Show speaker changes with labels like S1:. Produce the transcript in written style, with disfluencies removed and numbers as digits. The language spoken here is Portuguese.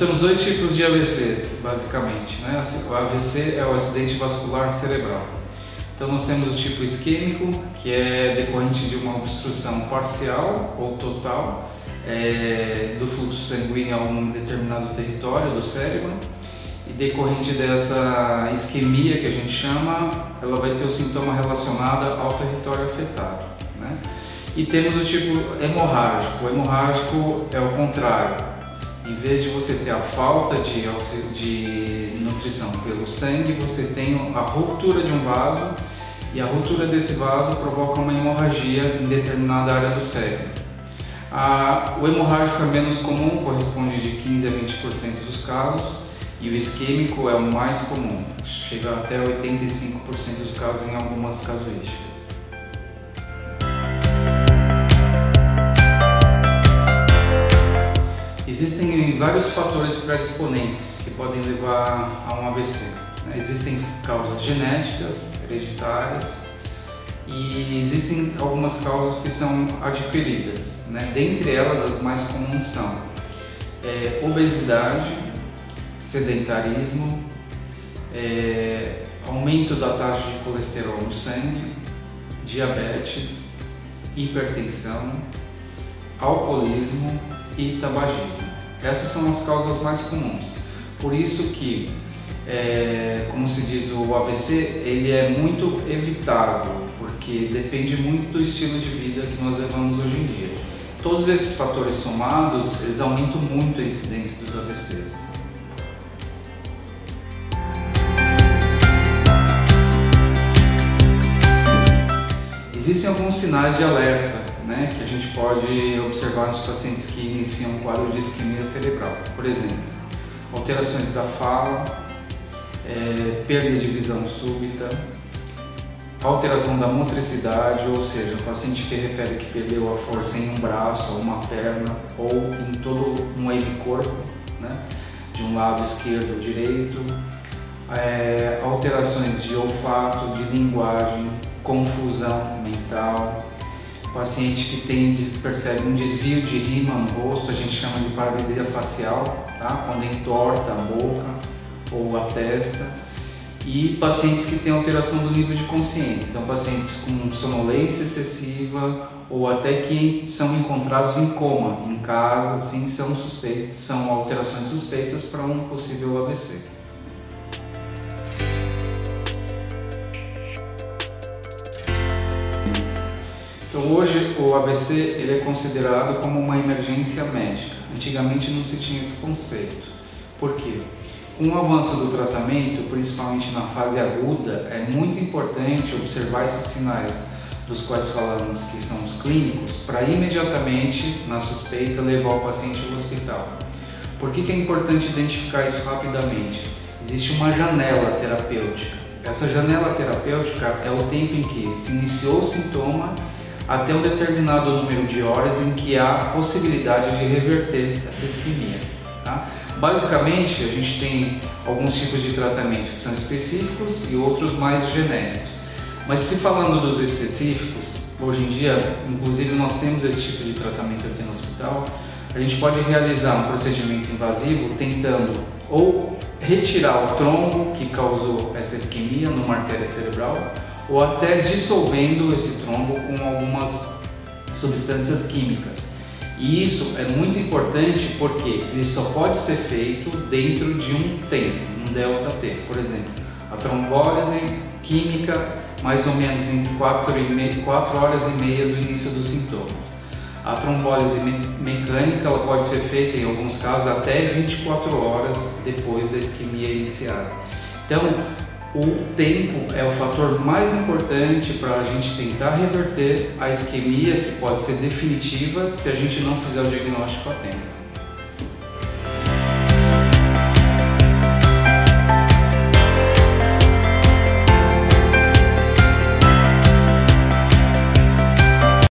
S1: temos dois tipos de AVC, basicamente, né? O AVC é o acidente vascular cerebral. Então nós temos o tipo isquêmico, que é decorrente de uma obstrução parcial ou total do fluxo sanguíneo a um determinado território do cérebro. E decorrente dessa isquemia que a gente chama, ela vai ter o sintoma relacionado ao território afetado, né? E temos o tipo hemorrágico. O hemorrágico é o contrário. Em vez de você ter a falta de nutrição pelo sangue, você tem a ruptura de um vaso e a ruptura desse vaso provoca uma hemorragia em determinada área do cérebro. O hemorrágico é menos comum, corresponde de 15 a 20% dos casos, e o isquêmico é o mais comum, chega até 85% dos casos em algumas casuísticas. Existem vários fatores predisponentes que podem levar a um AVC. Existem causas genéticas, hereditárias, e existem algumas causas que são adquiridas, né? Dentre elas, as mais comuns são obesidade, sedentarismo, aumento da taxa de colesterol no sangue, diabetes, hipertensão, alcoolismo e tabagismo. Essas são as causas mais comuns. Por isso que, como se diz, o AVC ele é muito evitável, porque depende muito do estilo de vida que nós levamos hoje em dia. Todos esses fatores somados, eles aumentam muito a incidência dos AVCs. Existem alguns sinais de alerta, né, que a gente pode observar nos pacientes que iniciam um quadro de isquemia cerebral. Por exemplo, alterações da fala, perda de visão súbita, alteração da motricidade, ou seja, o paciente que refere que perdeu a força em um braço ou uma perna ou em todo um hemicorpo, né, de um lado esquerdo ou direito, alterações de olfato, de linguagem, confusão mental, paciente que percebe um desvio de rima no rosto, a gente chama de paralisia facial, tá? Quando entorta a boca ou a testa, e pacientes que têm alteração do nível de consciência, então pacientes com sonolência excessiva ou até que são encontrados em coma em casa, assim, são alterações suspeitas para um possível AVC. Então hoje o AVC ele é considerado como uma emergência médica. Antigamente não se tinha esse conceito. Por quê? Com o avanço do tratamento, principalmente na fase aguda, é muito importante observar esses sinais dos quais falamos que são os clínicos, para imediatamente, na suspeita, levar o paciente ao hospital. Por que é importante identificar isso rapidamente? Existe uma janela terapêutica. Essa janela terapêutica é o tempo em que se iniciou o sintoma até um determinado número de horas em que há possibilidade de reverter essa isquemia, tá? Basicamente, a gente tem alguns tipos de tratamento que são específicos e outros mais genéricos. Mas se falando dos específicos, hoje em dia, inclusive nós temos esse tipo de tratamento aqui no hospital, a gente pode realizar um procedimento invasivo tentando ou retirar o trombo que causou essa isquemia numa artéria cerebral, ou até dissolvendo esse trombo com algumas substâncias químicas. E isso é muito importante porque ele só pode ser feito dentro de um tempo, um delta T. Por exemplo, a trombólise química mais ou menos entre 4 horas e meia do início dos sintomas. A trombólise mecânica ela pode ser feita em alguns casos até 24 horas depois da isquemia iniciada. Então, o tempo é o fator mais importante para a gente tentar reverter a isquemia, que pode ser definitiva se a gente não fizer o diagnóstico a tempo.